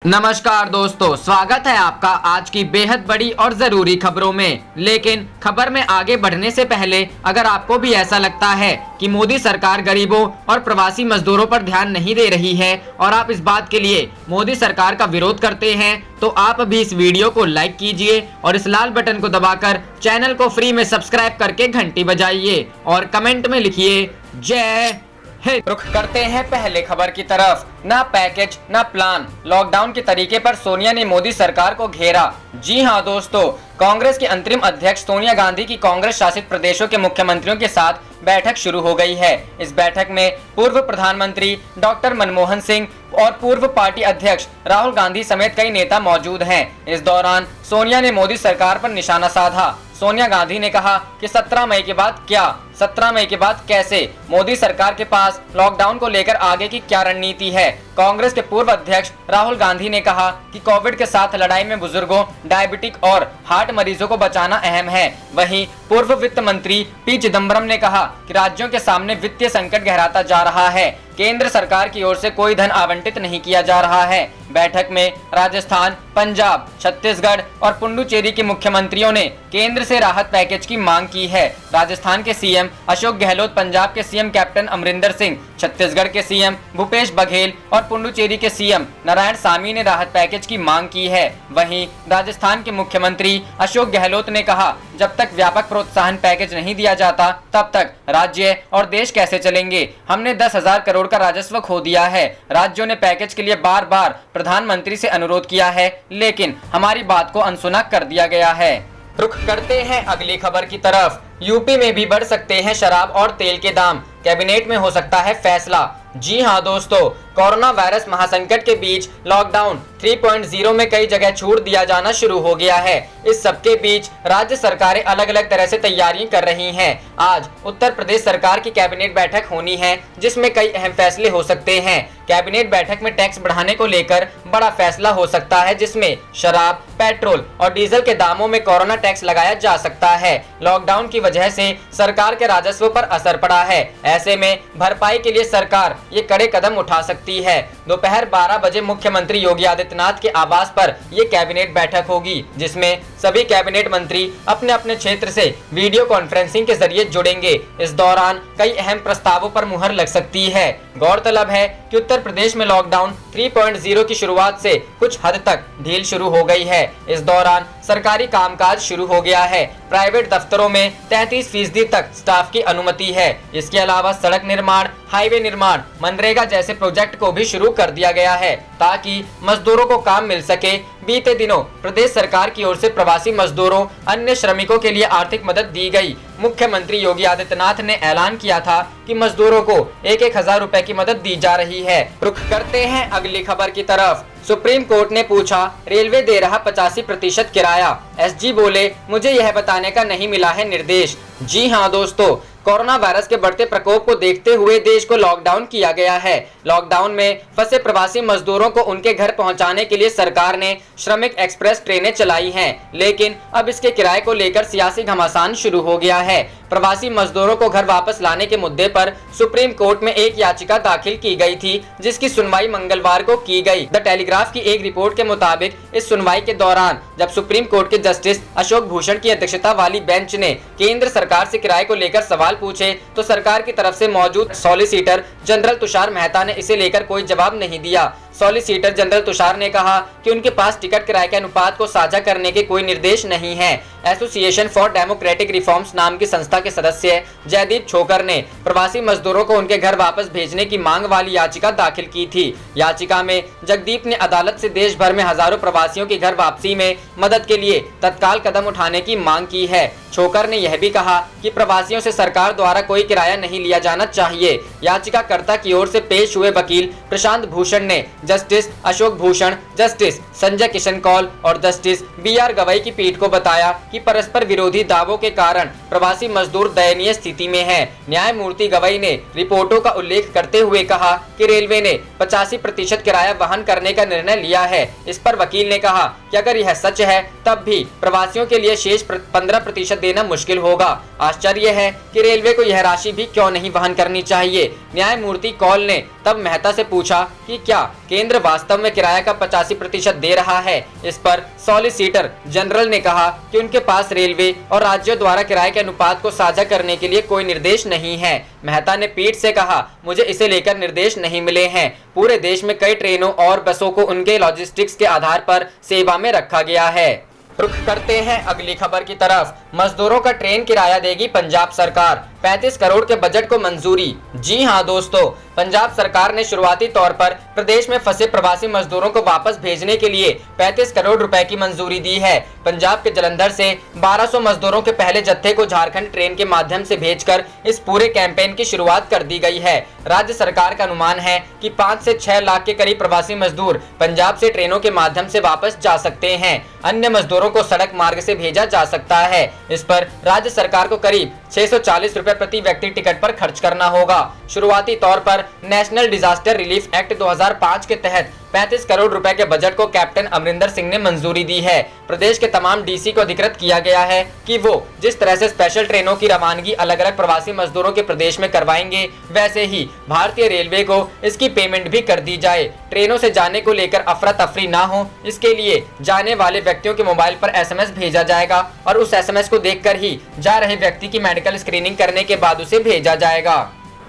नमस्कार दोस्तों, स्वागत है आपका आज की बेहद बड़ी और जरूरी खबरों में। लेकिन खबर में आगे बढ़ने से पहले अगर आपको भी ऐसा लगता है कि मोदी सरकार गरीबों और प्रवासी मजदूरों पर ध्यान नहीं दे रही है और आप इस बात के लिए मोदी सरकार का विरोध करते हैं, तो आप भी इस वीडियो को लाइक कीजिए और इस लाल बटन को दबाकर चैनल को फ्री में सब्सक्राइब करके घंटी बजाइए और कमेंट में लिखिए जय हिंद। रुख करते हैं पहले खबर की तरफ। ना पैकेज ना प्लान, लॉकडाउन के तरीके पर सोनिया ने मोदी सरकार को घेरा। जी हां दोस्तों, कांग्रेस की अंतरिम अध्यक्ष सोनिया गांधी की कांग्रेस शासित प्रदेशों के मुख्यमंत्रियों के साथ बैठक शुरू हो गई है। इस बैठक में पूर्व प्रधानमंत्री डॉक्टर मनमोहन सिंह और पूर्व पार्टी अध्यक्ष राहुल गांधी समेत कई नेता मौजूद हैं। इस दौरान सोनिया ने मोदी सरकार पर निशाना साधा। सोनिया गांधी ने कहा कि 17 मई के बाद क्या, 17 मई के बाद कैसे, मोदी सरकार के पास लॉकडाउन को लेकर आगे की क्या रणनीति है। कांग्रेस के पूर्व अध्यक्ष राहुल गांधी ने कहा कि कोविड के साथ लड़ाई में बुजुर्गों, डायबिटिक और हार्ट मरीजों को बचाना अहम है। वहीं पूर्व वित्त मंत्री पी चिदम्बरम ने कहा कि राज्यों के सामने वित्तीय संकट गहराता जा रहा है, केंद्र सरकार की ओर से कोई धन आवंटित नहीं किया जा रहा है। बैठक में राजस्थान, पंजाब, छत्तीसगढ़ और पुडुचेरी के मुख्यमंत्रियों ने केंद्र से राहत पैकेज की मांग की है। राजस्थान के सीएम अशोक गहलोत, पंजाब के सीएम कैप्टन अमरिंदर सिंह, छत्तीसगढ़ के सीएम भूपेश बघेल और पुडुचेरी के सीएम नारायण सामी ने राहत पैकेज की मांग की है। वहीं राजस्थान के मुख्यमंत्री अशोक गहलोत ने कहा, जब तक व्यापक प्रोत्साहन पैकेज नहीं दिया जाता तब तक राज्य और देश कैसे चलेंगे। हमने 10,000 करोड़ का राजस्व खो दिया है। राज्यों ने पैकेज के लिए बार बार प्रधानमंत्री से अनुरोध किया है, लेकिन हमारी बात को अनसुना कर दिया गया है। रुख करते हैं अगली खबर की तरफ। यूपी में भी बढ़ सकते हैं शराब और तेल के दाम, कैबिनेट में हो सकता है फैसला। जी हां दोस्तों, कोरोना वायरस महासंकट के बीच लॉकडाउन 3.0 में कई जगह छूट दिया जाना शुरू हो गया है। इस सबके बीच राज्य सरकारें अलग अलग तरह से तैयारी कर रही हैं। आज उत्तर प्रदेश सरकार की कैबिनेट बैठक होनी है, जिसमें कई अहम फैसले हो सकते हैं। कैबिनेट बैठक में टैक्स बढ़ाने को लेकर बड़ा फैसला हो सकता है, जिसमें शराब, पेट्रोल और डीजल के दामों में कोरोना टैक्स लगाया जा सकता है। लॉकडाउन की वजह से सरकार के राजस्व पर असर पड़ा है। ऐसे में भरपाई के लिए सरकार ये कड़े कदम उठा सकती है। दोपहर 12 बजे मुख्यमंत्री योगी आदित्यनाथ के आवास पर ये कैबिनेट बैठक होगी, जिसमें सभी कैबिनेट मंत्री अपने अपने क्षेत्र से वीडियो कॉन्फ्रेंसिंग के जरिए जुड़ेंगे। इस दौरान कई अहम प्रस्तावों पर मुहर लग सकती है। गौरतलब है कि उत्तर प्रदेश में लॉकडाउन 3.0 की शुरुआत से कुछ हद तक ढील शुरू हो गई है। इस दौरान सरकारी कामकाज शुरू हो गया है। प्राइवेट दफ्तरों में 33% तक स्टाफ की अनुमति है। इसके अलावा सड़क निर्माण, हाईवे निर्माण, मनरेगा जैसे प्रोजेक्ट को भी शुरू कर दिया गया है, ताकि मजदूरों को काम मिल सके। बीते दिनों प्रदेश सरकार की ओर से प्रवासी मजदूरों, अन्य श्रमिकों के लिए आर्थिक मदद दी गई। मुख्यमंत्री योगी आदित्यनाथ ने ऐलान किया था कि मजदूरों को 1-1 हजार रुपए की मदद दी जा रही है। रुख करते हैं अगली खबर की तरफ। सुप्रीम कोर्ट ने पूछा, रेलवे दे रहा 85% किराया। एसजी बोले, मुझे यह बताने का नहीं मिला है निर्देश। जी हां दोस्तों, कोरोना वायरस के बढ़ते प्रकोप को देखते हुए देश को लॉकडाउन किया गया है। लॉकडाउन में फंसे प्रवासी मजदूरों को उनके घर पहुंचाने के लिए सरकार ने श्रमिक एक्सप्रेस ट्रेनें चलाई हैं, लेकिन अब इसके किराए को लेकर सियासी घमासान शुरू हो गया है। प्रवासी मजदूरों को घर वापस लाने के मुद्दे पर सुप्रीम कोर्ट में एक याचिका दाखिल की गई थी, जिसकी सुनवाई मंगलवार को की गई। द टेलीग्राफ की एक रिपोर्ट के मुताबिक इस सुनवाई के दौरान जब सुप्रीम कोर्ट के जस्टिस अशोक भूषण की अध्यक्षता वाली बेंच ने केंद्र सरकार से किराए को लेकर सवाल पूछे, तो सरकार की तरफ से मौजूद सॉलिसिटर जनरल तुषार मेहता ने इसे लेकर कोई जवाब नहीं दिया। सॉलिसिटर जनरल तुषार ने कहा कि उनके पास टिकट किराए के अनुपात को साझा करने के कोई निर्देश नहीं है। एसोसिएशन फॉर डेमोक्रेटिक रिफॉर्म्स नाम की संस्था के सदस्य जयदीप छोकर ने प्रवासी मजदूरों को उनके घर वापस भेजने की मांग वाली याचिका दाखिल की थी। याचिका में जगदीप ने अदालत से देश भर में हजारों प्रवासियों की घर वापसी में मदद के लिए तत्काल कदम उठाने की मांग की है। छोकर ने यह भी कहा कि प्रवासियों से सरकार द्वारा कोई किराया नहीं लिया जाना चाहिए। याचिकाकर्ता की ओर से पेश हुए वकील प्रशांत भूषण ने जस्टिस अशोक भूषण, जस्टिस संजय किशन कौल और जस्टिस BR गवई की पीठ को बताया कि परस्पर विरोधी दावों के कारण प्रवासी मजदूर दयनीय स्थिति में हैं। न्यायमूर्ति गवई ने रिपोर्टों का उल्लेख करते हुए कहा कि रेलवे ने 85% किराया वहन करने का निर्णय लिया है। इस पर वकील ने कहा कि अगर यह सच है, तब भी प्रवासियों के लिए शेष 15% प्रतिशत देना मुश्किल होगा। आश्चर्य है कि रेलवे को यह राशि भी क्यों नहीं वहन करनी चाहिए। न्यायमूर्ति कौल ने तब मेहता से पूछा कि क्या केंद्र वास्तव में किराया का 85% दे रहा है। इस पर सॉलिसिटर जनरल ने कहा कि उनके पास रेलवे और राज्यों द्वारा किराए के अनुपात को साझा करने के लिए कोई निर्देश नहीं है। मेहता ने पीठ से कहा, मुझे इसे लेकर निर्देश नहीं मिले हैं। पूरे देश में कई ट्रेनों और बसों को उनके लॉजिस्टिक्स के आधार पर सेवा में रखा गया है। रुख करते हैं अगली खबर की तरफ। मजदूरों का ट्रेन किराया देगी पंजाब सरकार, 35 करोड़ के बजट को मंजूरी। जी हां दोस्तों, पंजाब सरकार ने शुरुआती तौर पर प्रदेश में फंसे प्रवासी मजदूरों को वापस भेजने के लिए 35 करोड़ रुपए की मंजूरी दी है। पंजाब के जलंधर से 1200 मजदूरों के पहले जत्थे को झारखंड ट्रेन के माध्यम से भेजकर इस पूरे कैंपेन की शुरुआत कर दी गई है। राज्य सरकार का अनुमान है कि 5 से 6 लाख के करीब प्रवासी मजदूर पंजाब से ट्रेनों के माध्यम से वापस जा सकते हैं। अन्य मजदूरों को सड़क मार्ग से भेजा जा सकता है। इस पर राज्य सरकार को करीब 640 रुपए प्रति व्यक्ति टिकट पर खर्च करना होगा। शुरुआती तौर पर नेशनल डिजास्टर रिलीफ एक्ट 2005 के तहत 35 करोड़ रुपए के बजट को कैप्टन अमरिंदर सिंह ने मंजूरी दी है। प्रदेश के तमाम डीसी को अधिकृत किया गया है कि वो जिस तरह से स्पेशल ट्रेनों की रवानगी अलग अलग प्रवासी मजदूरों के प्रदेश में करवाएंगे, वैसे ही भारतीय रेलवे को इसकी पेमेंट भी कर दी जाए। ट्रेनों से जाने को लेकर अफरा तफरी ना हो, इसके लिए जाने वाले व्यक्तियों के मोबाइल पर SMS भेजा जाएगा और उस SMS को देखकर ही जा रहे व्यक्ति की मेडिकल स्क्रीनिंग करने के बाद उसे भेजा जाएगा।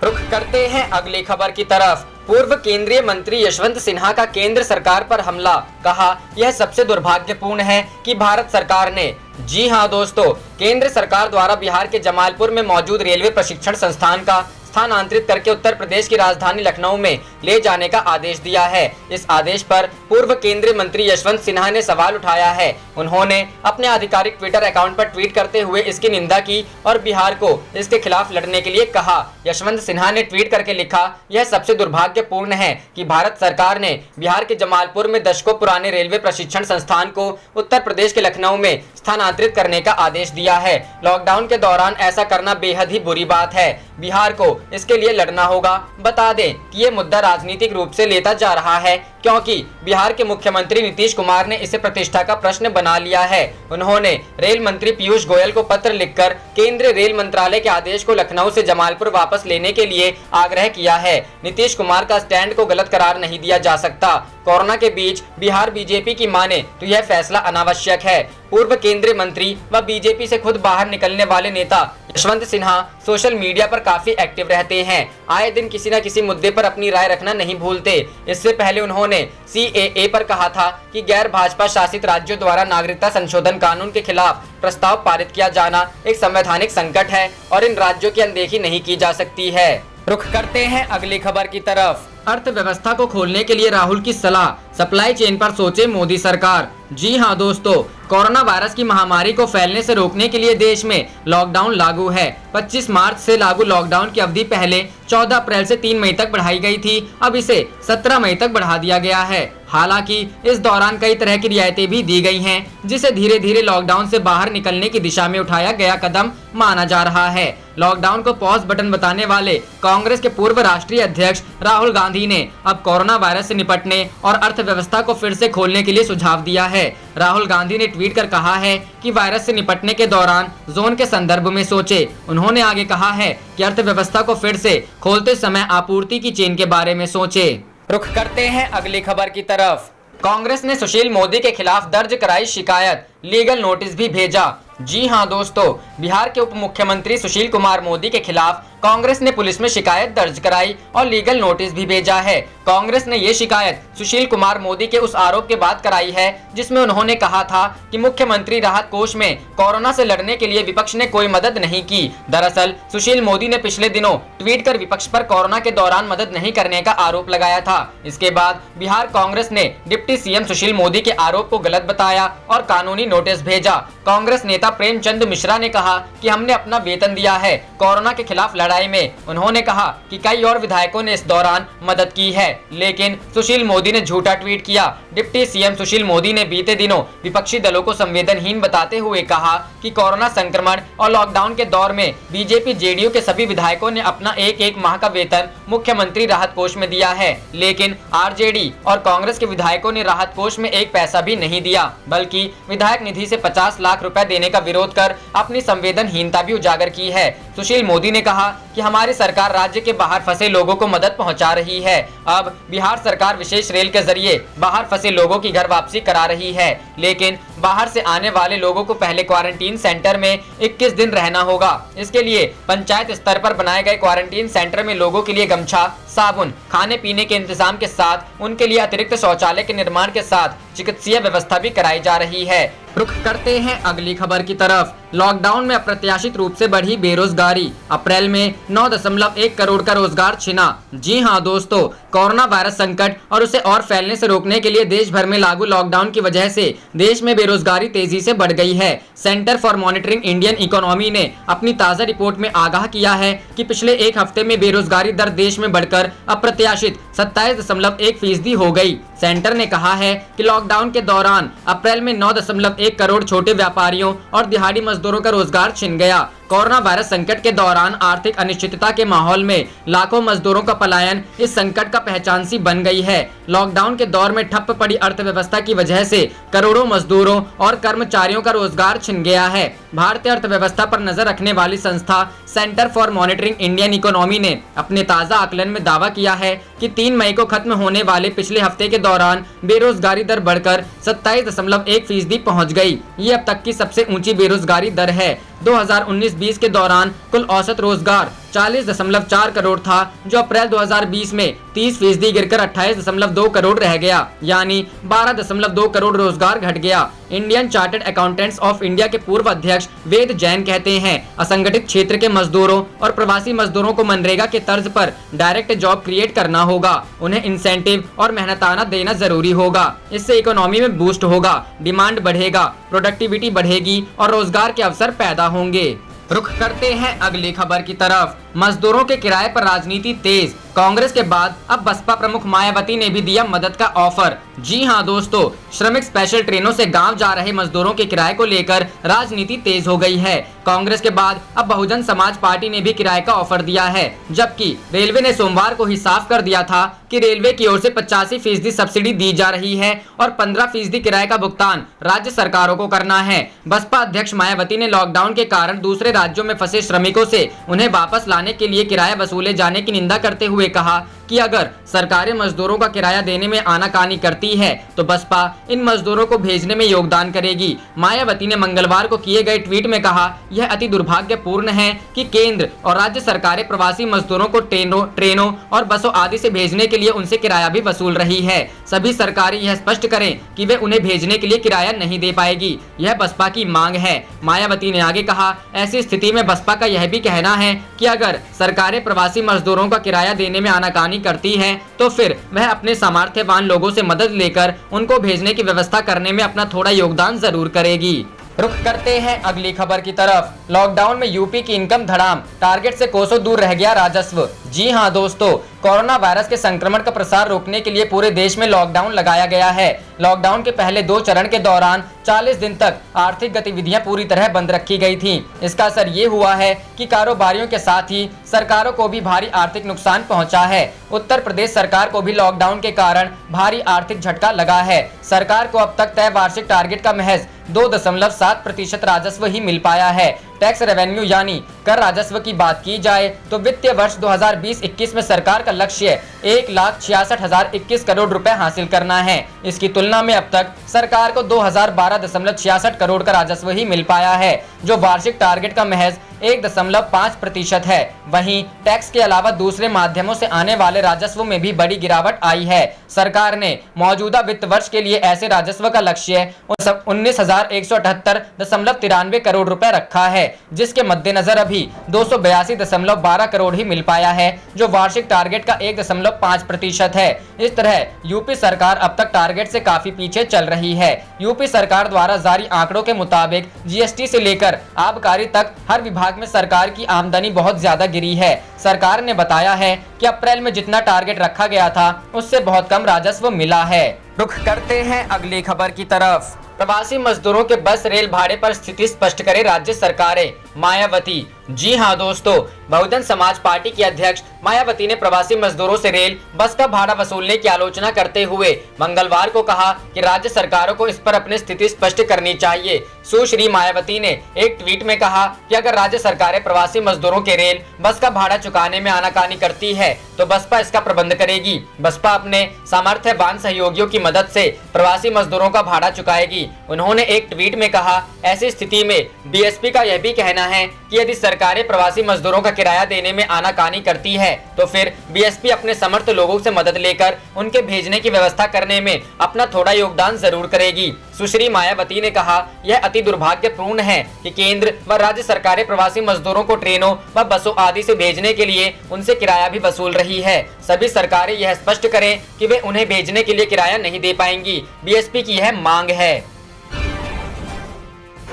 रुख करते हैं अगली खबर की तरफ। पूर्व केंद्रीय मंत्री यशवंत सिन्हा का केंद्र सरकार पर हमला, कहा यह सबसे दुर्भाग्यपूर्ण है कि भारत सरकार ने, जी हां दोस्तों, केंद्र सरकार द्वारा बिहार के जमालपुर में मौजूद रेलवे प्रशिक्षण संस्थान का स्थानांतरित करके उत्तर प्रदेश की राजधानी लखनऊ में ले जाने का आदेश दिया है। इस आदेश पर पूर्व केंद्रीय मंत्री यशवंत सिन्हा ने सवाल उठाया है। उन्होंने अपने आधिकारिक ट्विटर अकाउंट पर ट्वीट करते हुए इसकी निंदा की और बिहार को इसके खिलाफ लड़ने के लिए कहा। यशवंत सिन्हा ने ट्वीट करके लिखा, यह सबसे दुर्भाग्यपूर्ण है कि भारत सरकार ने बिहार के जमालपुर में दशकों पुराने रेलवे प्रशिक्षण संस्थान को उत्तर प्रदेश के लखनऊ में स्थानांतरित करने का आदेश दिया है। लॉकडाउन के दौरान ऐसा करना बेहद ही बुरी बात है। बिहार को इसके लिए लड़ना होगा। बता दें कि ये मुद्दा राजनीतिक रूप से लेता जा रहा है, क्योंकि बिहार के मुख्यमंत्री नीतीश कुमार ने इसे प्रतिष्ठा का प्रश्न बना लिया है। उन्होंने रेल मंत्री पीयूष गोयल को पत्र लिखकर केंद्रीय रेल मंत्रालय के आदेश को लखनऊ से जमालपुर वापस लेने के लिए आग्रह किया है। नीतीश कुमार का स्टैंड को गलत करार नहीं दिया जा सकता। कोरोना के बीच बिहार बीजेपी की माने तो यह फैसला अनावश्यक है। पूर्व केंद्रीय मंत्री व बीजेपी से खुद बाहर निकलने वाले नेता यशवंत सिन्हा सोशल मीडिया पर काफी एक्टिव रहते हैं। आए दिन किसी न किसी मुद्दे पर अपनी राय रखना नहीं भूलते। इससे पहले उन्होंने CAA पर कहा था कि गैर भाजपा शासित राज्यों द्वारा नागरिकता संशोधन कानून के खिलाफ प्रस्ताव पारित किया जाना एक संवैधानिक संकट है और इन राज्यों की अनदेखी नहीं की जा सकती है। रुख करते हैं अगली खबर की तरफ। अर्थव्यवस्था को खोलने के लिए राहुल की सलाह, सप्लाई चेन पर सोचे मोदी सरकार। जी हां दोस्तों, कोरोना वायरस की महामारी को फैलने से रोकने के लिए देश में लॉकडाउन लागू है। 25 मार्च से लागू लॉकडाउन की अवधि पहले 14 अप्रैल से 3 मई तक बढ़ाई गई थी। अब इसे 17 मई तक बढ़ा दिया गया है। हालांकि इस दौरान कई तरह की रियायतें भी दी गई हैं, जिसे धीरे धीरे लॉकडाउन से बाहर निकलने की दिशा में उठाया गया कदम माना जा रहा है। लॉकडाउन को पॉज बटन बताने वाले कांग्रेस के पूर्व राष्ट्रीय अध्यक्ष राहुल गांधी ने अब कोरोना वायरस से निपटने और अर्थव्यवस्था को फिर से खोलने के लिए सुझाव दिया है। राहुल गांधी ने ट्वीट कर कहा है कि वायरस से निपटने के दौरान जोन के संदर्भ में सोचे। उन्होंने आगे कहा है कि अर्थव्यवस्था को फिर से खोलते समय आपूर्ति की चेन के बारे में सोचे। रुख करते हैं अगली खबर की तरफ। कांग्रेस ने सुशील मोदी के खिलाफ दर्ज कराई शिकायत, लीगल नोटिस भी भेजा। जी हां दोस्तों, बिहार के उप मुख्यमंत्री सुशील कुमार मोदी के खिलाफ कांग्रेस ने पुलिस में शिकायत दर्ज कराई और लीगल नोटिस भी भेजा है। कांग्रेस ने ये शिकायत सुशील कुमार मोदी के उस आरोप के बाद कराई है जिसमें उन्होंने कहा था कि मुख्यमंत्री राहत कोष में कोरोना से लड़ने के लिए विपक्ष ने कोई मदद नहीं की। दरअसल सुशील मोदी ने पिछले दिनों ट्वीट कर विपक्ष पर कोरोना के दौरान मदद नहीं करने का आरोप लगाया था। इसके बाद बिहार कांग्रेस ने डिप्टी CM सुशील मोदी के आरोप को गलत बताया और कानूनी नोटिस भेजा। कांग्रेस नेता प्रेमचंद मिश्रा ने कहा कि हमने अपना वेतन दिया है कोरोना के खिलाफ लड़ाई में। उन्होंने कहा कि कई और विधायकों ने इस दौरान मदद की है, लेकिन सुशील मोदी ने झूठा ट्वीट किया। डिप्टी CM सुशील मोदी ने बीते दिनों विपक्षी दलों को संवेदनहीन बताते हुए कहा कि कोरोना संक्रमण और लॉकडाउन के दौर में बीजेपी JDU के सभी विधायकों ने अपना एक माह का वेतन मुख्यमंत्री राहत कोष में दिया है, लेकिन RJD और कांग्रेस के विधायकों ने राहत कोष में एक पैसा भी नहीं दिया, बल्कि विधायक निधि से 50 लाख रुपए देने का का विरोध कर अपनी संवेदनहीनता भी उजागर की है। सुशील मोदी ने कहा कि हमारी सरकार राज्य के बाहर फंसे लोगों को मदद पहुंचा रही है। अब बिहार सरकार विशेष रेल के जरिए बाहर फंसे लोगों की घर वापसी करा रही है, लेकिन बाहर से आने वाले लोगों को पहले क्वारंटीन सेंटर में 21 दिन रहना होगा। इसके लिए पंचायत स्तर पर बनाए गए क्वारंटीन सेंटर में लोगों के लिए गमछा, साबुन, खाने पीने के इंतजाम के साथ उनके लिए अतिरिक्त शौचालय के निर्माण के साथ चिकित्सीय व्यवस्था भी कराई जा रही है। रुख करते हैं अगली खबर की तरफ। लॉकडाउन में अप्रत्याशित रूप से बढ़ी बेरोजगारी, अप्रैल में 9.1 करोड़ का रोजगार छिना। जी हां दोस्तों, कोरोना वायरस संकट और उसे और फैलने से रोकने के लिए देश भर में लागू लॉकडाउन की वजह से देश में बेरोजगारी तेजी से बढ़ गई है। Centre for monitoring Indian economy ने अपनी ताजा रिपोर्ट में आगाह किया है कि पिछले एक हफ्ते में बेरोजगारी दर देश में बढ़कर अप्रत्याशित 27.1% हो गई। सेंटर ने कहा है कि लॉकडाउन के दौरान अप्रैल में 9.1 करोड़ छोटे व्यापारियों और दिहाड़ी मजदूरों का रोजगार छिन गया। कोरोना वायरस संकट के दौरान आर्थिक अनिश्चितता के माहौल में लाखों मजदूरों का पलायन इस संकट का पहचान सी बन गई है। लॉकडाउन के दौर में ठप पड़ी अर्थव्यवस्था की वजह से करोड़ों मजदूरों और कर्मचारियों का रोजगार छिन गया है। भारतीय अर्थव्यवस्था पर नजर रखने वाली संस्था centre for monitoring Indian economy ने अपने ताजा आकलन में दावा किया है कि 3 मई को खत्म होने वाले पिछले हफ्ते के दौरान बेरोजगारी दर बढ़कर 27.1% पहुंच गई। ये अब तक की सबसे ऊंची बेरोजगारी दर है। 2019-20 के दौरान कुल औसत रोजगार 40.4 करोड़ था, जो अप्रैल 2020 में 30% गिरकर 28.2 करोड़ रह गया, यानी 12.2 करोड़ रोजगार घट गया। Indian chartered accountants of India के पूर्व अध्यक्ष वेद जैन कहते हैं, असंगठित क्षेत्र के मजदूरों और प्रवासी मजदूरों को मनरेगा के तर्ज पर डायरेक्ट जॉब क्रिएट करना होगा। उन्हें इंसेंटिव और मेहनताना देना जरूरी होगा। इससे इकोनॉमी में बूस्ट होगा, डिमांड बढ़ेगा, प्रोडक्टिविटी बढ़ेगी और रोजगार के अवसर पैदा होंगे। रुख करते हैं अगली खबर की तरफ। मजदूरों के किराए पर राजनीति तेज, कांग्रेस के बाद अब बसपा प्रमुख मायावती ने भी दिया मदद का ऑफर। जी हां दोस्तों, श्रमिक स्पेशल ट्रेनों से गांव जा रहे मजदूरों के किराए को लेकर राजनीति तेज हो गई है। कांग्रेस के बाद अब बहुजन समाज पार्टी ने भी किराए का ऑफर दिया है, जबकि रेलवे ने सोमवार को ही साफ कर दिया था कि रेलवे की ओर से 85% सब्सिडी दी जा रही है और 15% किराए का भुगतान राज्य सरकारों को करना है। बसपा अध्यक्ष मायावती ने लॉकडाउन के कारण दूसरे राज्यों में फंसे श्रमिकों से उन्हें वापस लाने के लिए किराया वसूले जाने की निंदा करते हुए कहा कि अगर सरकारें मजदूरों का किराया देने में आनाकानी करती है तो बसपा इन मजदूरों को भेजने में योगदान करेगी। मायावती ने मंगलवार को किए गए ट्वीट में कहा, यह अति दुर्भाग्यपूर्ण है कि केंद्र और राज्य सरकारें प्रवासी मजदूरों को ट्रेनों और बसों आदि से भेजने के लिए उनसे किराया भी वसूल रही है। सभी सरकारें यह स्पष्ट करें कि वे उन्हें भेजने के लिए किराया नहीं दे पाएगी। यह बसपा की मांग है। मायावती ने आगे कहा, ऐसी स्थिति में बसपा का यह भी कहना है कि अगर सरकारें प्रवासी मजदूरों का किराया देने में आनाकानी करती है तो फिर वह अपने सामर्थ्यवान लोगों से मदद लेकर उनको भेजने की व्यवस्था करने में अपना थोड़ा योगदान जरूर करेगी। रुख करते हैं अगली खबर की तरफ। लॉकडाउन में यूपी की इनकम धड़ाम, टारगेट से कोसों दूर रह गया राजस्व। जी हां दोस्तों, कोरोना वायरस के संक्रमण का प्रसार रोकने के लिए पूरे देश में लॉकडाउन लगाया गया है। लॉकडाउन के पहले 2 चरण के दौरान 40 दिन तक आर्थिक गतिविधियां पूरी तरह बंद रखी गई थीं। इसका असर ये हुआ है कि कारोबारियों के साथ ही सरकारों को भी भारी आर्थिक नुकसान पहुंचा है। उत्तर प्रदेश सरकार को भी लॉकडाउन के कारण भारी आर्थिक झटका लगा है। सरकार को अब तक तय वार्षिक टारगेट का महज 2.7% राजस्व ही मिल पाया है। टैक्स रेवेन्यू यानी कर राजस्व की बात की जाए तो वित्तीय वर्ष 2020-21 में सरकार का लक्ष्य 1,66,021 करोड़ रुपए हासिल करना है। इसकी तुलना में अब तक सरकार को 2012.66 करोड़ का राजस्व ही मिल पाया है, जो वार्षिक टारगेट का महज 1.5% है। वहीं टैक्स के अलावा दूसरे माध्यमों से आने वाले राजस्व में भी बड़ी गिरावट आई है। सरकार ने मौजूदा वित्त वर्ष के लिए ऐसे राजस्व का लक्ष्य 19,178.93 करोड़ रुपए रखा है, जिसके मद्देनजर अभी 282.12 करोड़ ही मिल पाया है, जो वार्षिक टारगेट का 1.5% है। इस तरह यूपी सरकार अब तक टारगेट से काफी पीछे चल रही है। यूपी सरकार द्वारा जारी आंकड़ों के मुताबिक जीएसटी से लेकर आबकारी तक हर विभाग में सरकार की आमदनी बहुत ज्यादा गिरी है। सरकार ने बताया है कि अप्रैल में जितना टारगेट रखा गया था उससे बहुत कम राजस्व मिला है। रुख करते हैं अगली खबर की तरफ। प्रवासी मजदूरों के बस रेल भाड़े पर स्थिति स्पष्ट करे राज्य सरकारें। मायावती। जी हां दोस्तों, बहुजन समाज पार्टी की अध्यक्ष मायावती ने प्रवासी मजदूरों से रेल बस का भाड़ा वसूलने की आलोचना करते हुए मंगलवार को कहा कि राज्य सरकारों को इस पर अपनी स्थिति स्पष्ट करनी चाहिए। सुश्री मायावती ने एक ट्वीट में कहा कि अगर राज्य सरकारें प्रवासी मजदूरों के रेल बस का भाड़ा चुकाने में आनाकानी करती है तो बसपा इसका प्रबंध करेगी। बसपा अपने सामर्थ्यवान सहयोगियों की मदद से प्रवासी मजदूरों का भाड़ा चुकाएगी। उन्होंने एक ट्वीट में कहा, ऐसी स्थिति में बीएसपी का यह भी कहना है कि यदि सरकारें प्रवासी मजदूरों का किराया देने में आनाकानी करती है तो फिर बीएसपी अपने समर्थ लोगों से मदद लेकर उनके भेजने की व्यवस्था करने में अपना थोड़ा योगदान जरूर करेगी। सुश्री मायावती ने कहा, यह अति दुर्भाग्यपूर्ण है कि केंद्र व राज्य सरकारें प्रवासी मजदूरों को ट्रेनों व बसों आदि से भेजने के लिए उनसे किराया भी वसूल रही है। सभी सरकारें यह स्पष्ट करें कि वे उन्हें भेजने के लिए किराया नहीं दे पाएंगी। बीएसपी की यह मांग है।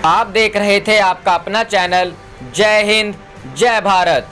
आप देख रहे थे आपका अपना चैनल जय हिंद जय भारत।